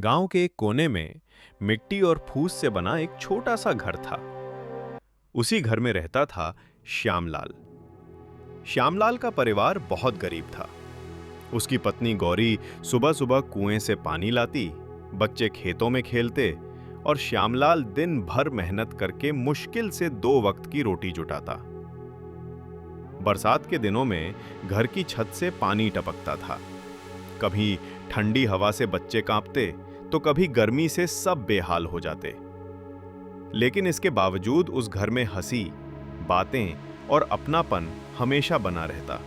गांव के एक कोने में मिट्टी और फूस से बना एक छोटा सा घर था। उसी घर में रहता था श्यामलाल। श्यामलाल का परिवार बहुत गरीब था। उसकी पत्नी गौरी सुबह सुबह कुएं से पानी लाती, बच्चे खेतों में खेलते और श्यामलाल दिन भर मेहनत करके मुश्किल से 2 वक्त की रोटी जुटाता। बरसात के दिनों में घर की छत से पानी टपकता था। कभी ठंडी हवा से बच्चे कांपते तो कभी गर्मी से सब बेहाल हो जाते। लेकिन इसके बावजूद उस घर में हंसी, बातें और अपनापन हमेशा बना रहता।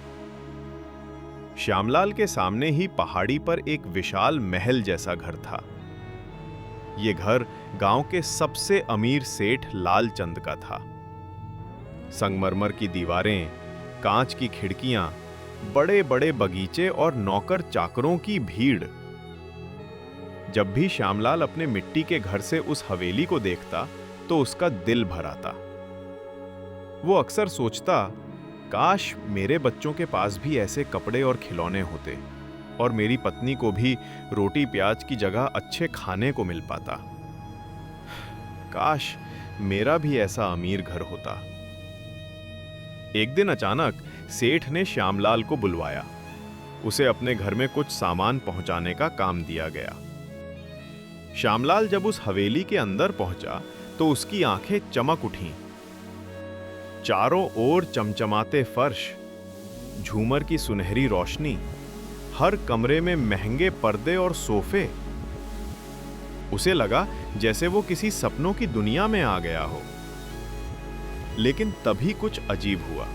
श्यामलाल के सामने ही पहाड़ी पर एक विशाल महल जैसा घर था। यह घर गांव के सबसे अमीर सेठ लालचंद का था। संगमरमर की दीवारें, कांच की खिड़कियां, बड़े बड़े बगीचे और नौकर चाकरों की भीड़। जब भी श्यामलाल अपने मिट्टी के घर से उस हवेली को देखता तो उसका दिल भर आता। वो अक्सर सोचता, काश मेरे बच्चों के पास भी ऐसे कपड़े और खिलौने होते और मेरी पत्नी को भी रोटी प्याज की जगह अच्छे खाने को मिल पाता। काश मेरा भी ऐसा अमीर घर होता। एक दिन अचानक सेठ ने श्यामलाल को बुलवाया। उसे अपने घर में कुछ सामान पहुंचाने का काम दिया गया। श्यामलाल जब उस हवेली के अंदर पहुंचा तो उसकी आंखें चमक उठीं। चारों ओर चमचमाते फर्श, झूमर की सुनहरी रोशनी, हर कमरे में महंगे पर्दे और सोफे। उसे लगा जैसे वो किसी सपनों की दुनिया में आ गया हो। लेकिन तभी कुछ अजीब हुआ।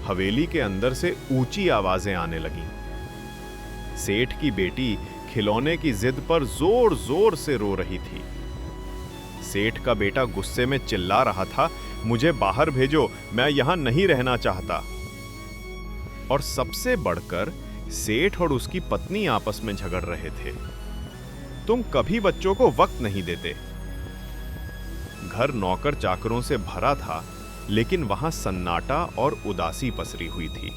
हवेली के अंदर से ऊंची आवाजें आने लगीं। सेठ की बेटी खिलौने की जिद पर जोर जोर से रो रही थी। सेठ का बेटा गुस्से में चिल्ला रहा था, मुझे बाहर भेजो, मैं यहां नहीं रहना चाहता। और सबसे बढ़कर सेठ और उसकी पत्नी आपस में झगड़ रहे थे। तुम कभी बच्चों को वक्त नहीं देते। घर नौकर चाकरों से भरा था, लेकिन वहां सन्नाटा और उदासी पसरी हुई थी।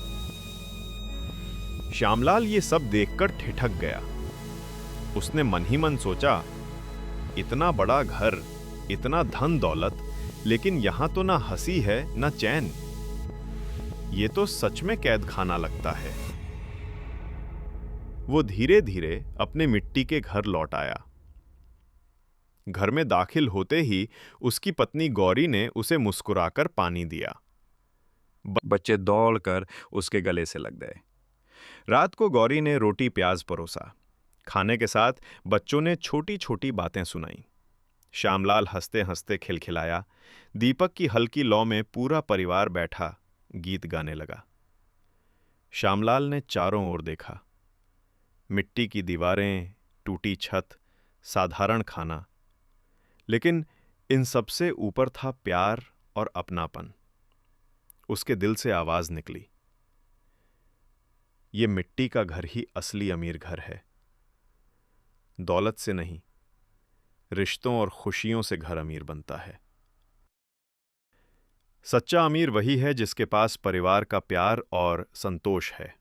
श्यामलाल ये सब देखकर ठिठक गया। उसने मन ही मन सोचा, इतना बड़ा घर, इतना धन दौलत, लेकिन यहां तो ना हंसी है ना चैन। ये तो सच में कैद खाना लगता है। वो धीरे धीरे अपने मिट्टी के घर लौट आया। घर में दाखिल होते ही उसकी पत्नी गौरी ने उसे मुस्कुराकर पानी दिया। बच्चे दौड़कर उसके गले से लग गए। रात को गौरी ने रोटी प्याज परोसा। खाने के साथ बच्चों ने छोटी छोटी बातें सुनाई। श्यामलाल हंसते हंसते खिलखिलाया। दीपक की हल्की लौ में पूरा परिवार बैठा गीत गाने लगा। श्यामलाल ने चारों ओर देखा। मिट्टी की दीवारें, टूटी छत, साधारण खाना, लेकिन इन सबसे ऊपर था प्यार और अपनापन। उसके दिल से आवाज निकली, ये मिट्टी का घर ही असली अमीर घर है। दौलत से नहीं, रिश्तों और खुशियों से घर अमीर बनता है। सच्चा अमीर वही है जिसके पास परिवार का प्यार और संतोष है।